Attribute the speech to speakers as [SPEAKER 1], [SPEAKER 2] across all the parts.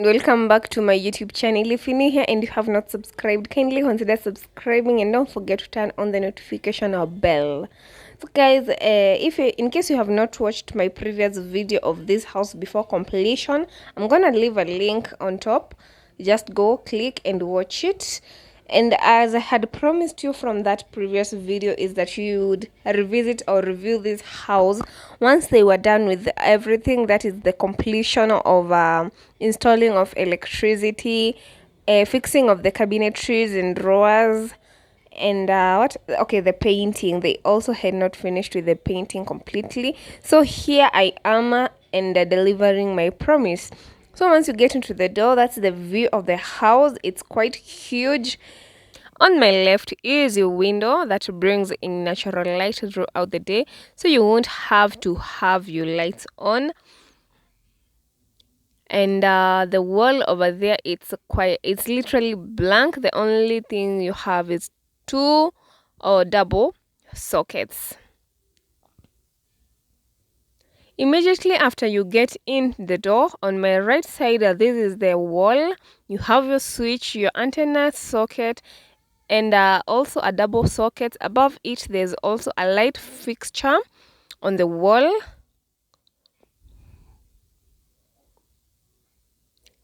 [SPEAKER 1] Welcome back to my YouTube channel. If you're new here and you have not subscribed, kindly consider subscribing and don't forget to turn on the notification or bell. So guys, in case you have not watched my previous video of this house before completion, I'm gonna leave a link on top. Just go click and watch it. And as I had promised you from that previous video is that you would revisit or review this house once they were done with everything, that is the completion of installing of electricity, fixing of the cabinetries and drawers, and the painting. They also had not finished with the painting completely, so here I am and delivering my promise. So once you get into the door, that's the view of the house. It's quite huge. On my left is a window that brings in natural light throughout the day, so you won't have to have your lights on. And the wall over there, it's literally blank. The only thing you have is two or double sockets. Immediately after you get in the door, on my right side, this is the wall. You have your switch, your antenna socket, and also a double socket. Above it, there's also a light fixture on the wall.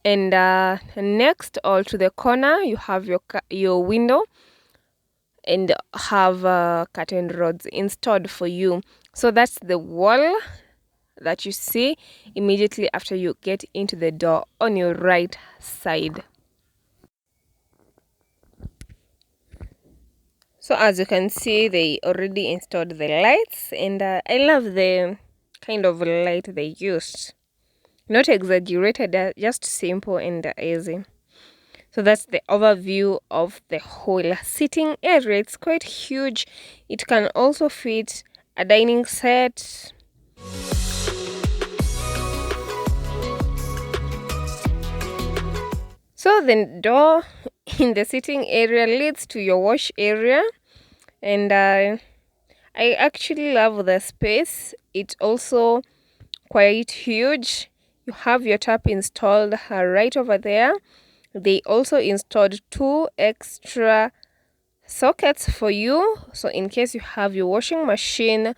[SPEAKER 1] And next, all to the corner, you have your window and have curtain rods installed for you. So that's the wall that you see immediately after you get into the door on your right side. So as you can see, they already installed the lights, and I love the kind of light they used. Not exaggerated, just simple and easy. So that's the overview of the whole sitting area. It's quite huge. It can also fit a dining set. So the door in the sitting area leads to your wash area, and I actually love the space. It's also quite huge. You have your tap installed right over there. They also installed two extra sockets for you, so in case you have your washing machine,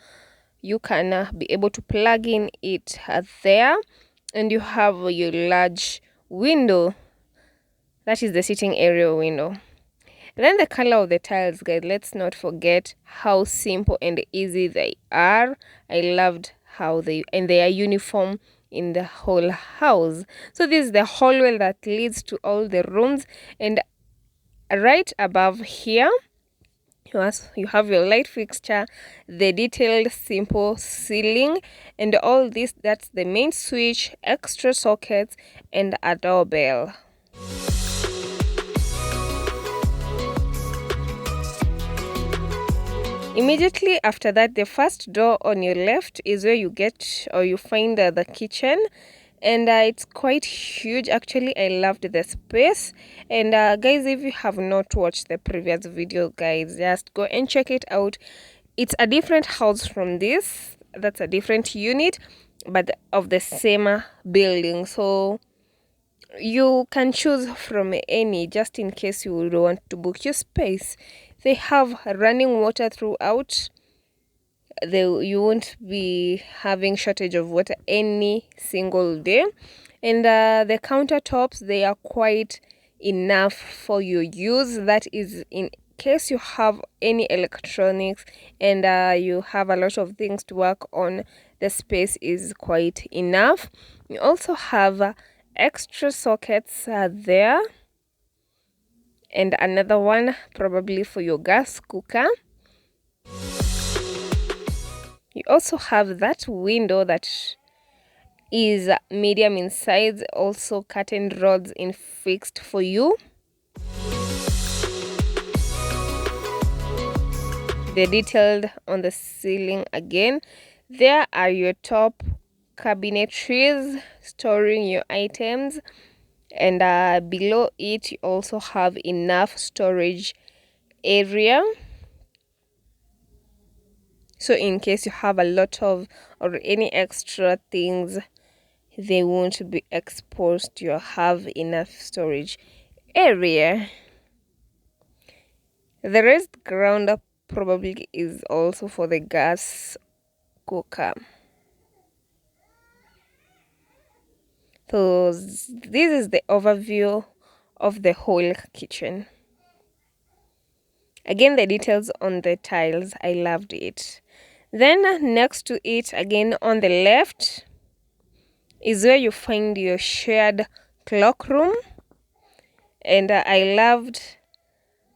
[SPEAKER 1] you can be able to plug in it there. And you have your large window, that is the sitting area window. And then the color of the tiles, guys, let's not forget how simple and easy they are. I loved how they are uniform in the whole house. So this is the hallway that leads to all the rooms, and right above here you have your light fixture, the detailed simple ceiling, and all this. That's the main switch, extra sockets, and a doorbell. Immediately after that, the first door on your left is where you get or you find the kitchen, and it's quite huge. Actually, I loved the space. And guys, if you have not watched the previous video, guys, just go and check it out. It's a different house from this. That's a different unit, but of the same building. So you can choose from any, just in case you would want to book your space. They have running water throughout. You won't be having shortage of water any single day. And the countertops, they are quite enough for your use. That is in case you have any electronics and you have a lot of things to work on, the space is quite enough. You also have extra sockets there, and another one probably for your gas cooker. You also have that window that is medium in size, also curtain rods in fixed for you. They're detailed on the ceiling again. There are your top cabinetries storing your items, and below it you also have enough storage area, so in case you have a lot of or any extra things, they won't be exposed. You'll have enough storage area. The rest ground up probably is also for the gas cooker. So this is the overview of the whole kitchen. Again, the details on the tiles, I loved it. Then next to it, again on the left, is where you find your shared clock room. And I loved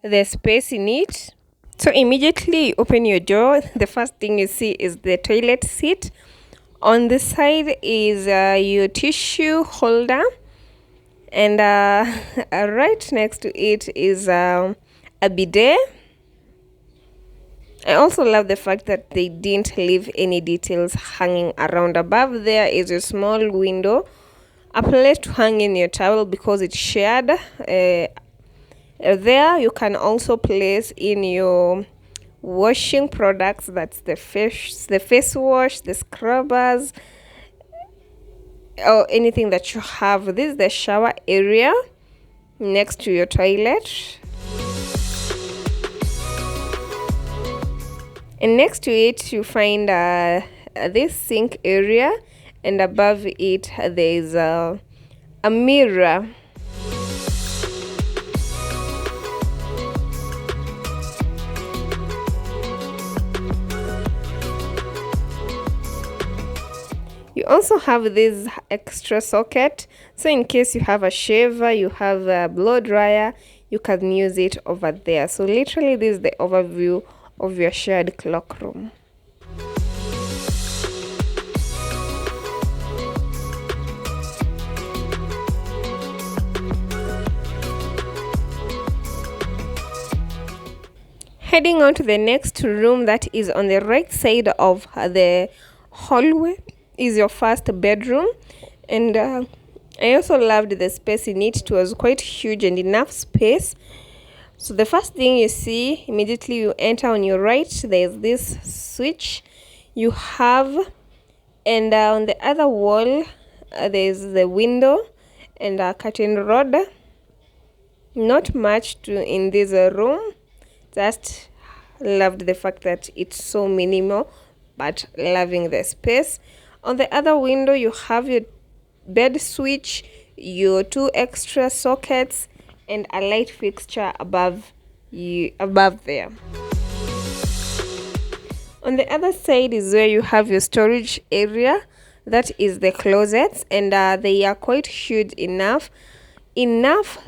[SPEAKER 1] the space in it. So immediately you open your door, the first thing you see is the toilet seat. On the side is your tissue holder, and right next to it is a bidet. I also love the fact that they didn't leave any details hanging around. Above there is a small window, a place to hang in your towel because it's shared. There you can also place in your washing products, that's the face wash, the scrubbers, or anything that you have. This is the shower area next to your toilet, and next to it you find this sink area, and above it there's a mirror. You also have this extra socket, so in case you have a shaver, you have a blow dryer, you can use it over there. So literally this is the overview of your shared clock room. Heading on to the next room that is on the right side of the hallway is your first bedroom, and I also loved the space in it. It was quite huge and enough space. So the first thing you see immediately you enter, on your right there's this switch you have, and on the other wall there's the window and a curtain rod. Not much to in this room, just loved the fact that it's so minimal, but loving the space. On the other window you have your bed switch, your 2 extra sockets, and a light fixture above there. On the other side is where you have your storage area, that is the closets, and they are quite huge enough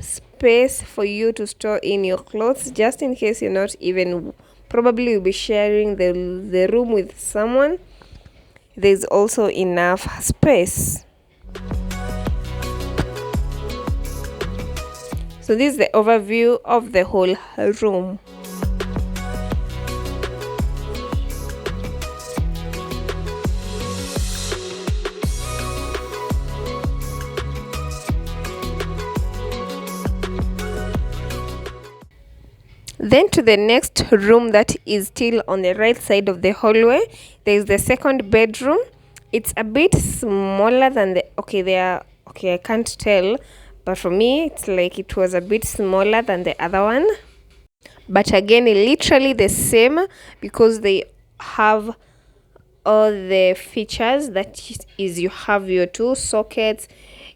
[SPEAKER 1] space for you to store in your clothes, just in case you're not even, probably you'll be sharing the room with someone. There's also enough space. So this is the overview of the whole room. Then to the next room that is still on the right side of the hallway, there is the second bedroom. It's a bit smaller than the, I can't tell, but for me it's like it was a bit smaller than the other one. But again, literally the same, because they have all the features. That is, you have your 2 sockets,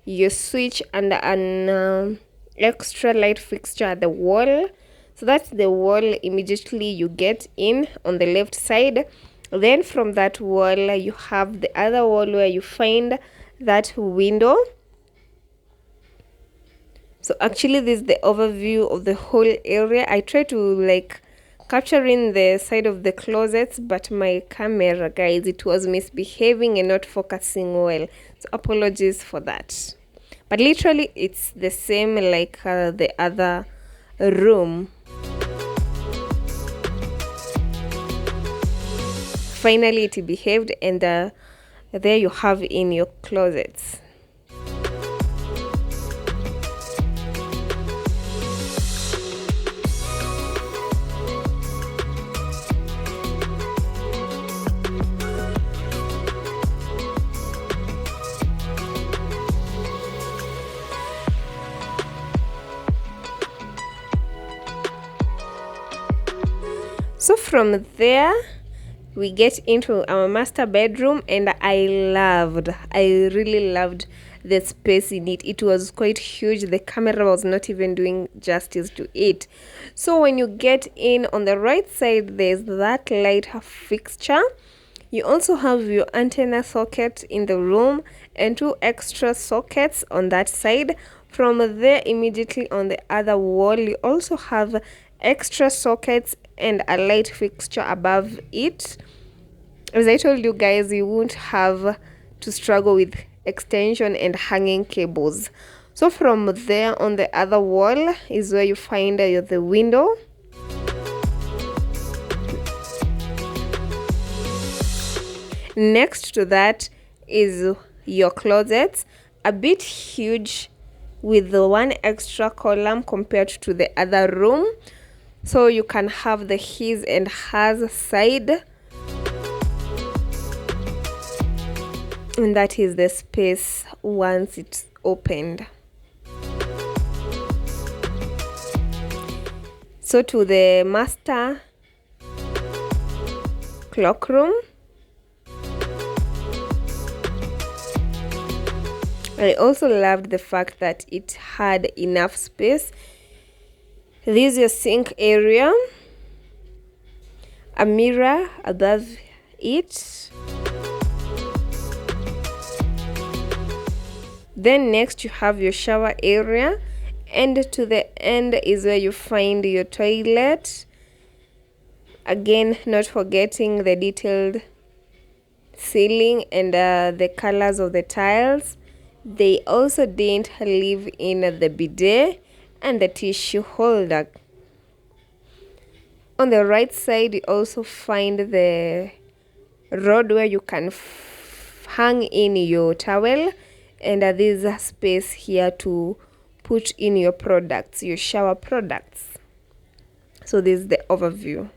[SPEAKER 1] your switch, and an extra light fixture at the wall. So that's the wall immediately you get in on the left side. Then from that wall you have the other wall where you find that window. So actually this is the overview of the whole area. I try to like capture in the side of the closets, but my camera, guys, it was misbehaving and not focusing well, so apologies for that. But literally it's the same like the other room. Finally it behaved, and there you have in your closets. So from there we get into our master bedroom, and I really loved the space in it. It was quite huge. The camera was not even doing justice to it. So when you get in, on the right side there's that light fixture. You also have your antenna socket in the room and 2 extra sockets on that side. From there, immediately on the other wall, you also have extra sockets and a light fixture above it. As I told you guys, you won't have to struggle with extension and hanging cables. So from there, on the other wall is where you find the window. Next to that is your closet, a bit huge with the 1 extra column compared to the other room. So you can have the his and hers side. And that is the space once it's opened. So to the master clock room, I also loved the fact that it had enough space. This is your sink area, a mirror above it. Then next you have your shower area, and to the end is where you find your toilet. Again, not forgetting the detailed ceiling and the colors of the tiles. They also didn't leave in the bidet and the tissue holder. On the right side, you also find the rod where you can hang in your towel, and there's a space here to put in your products, your shower products. So this is the overview.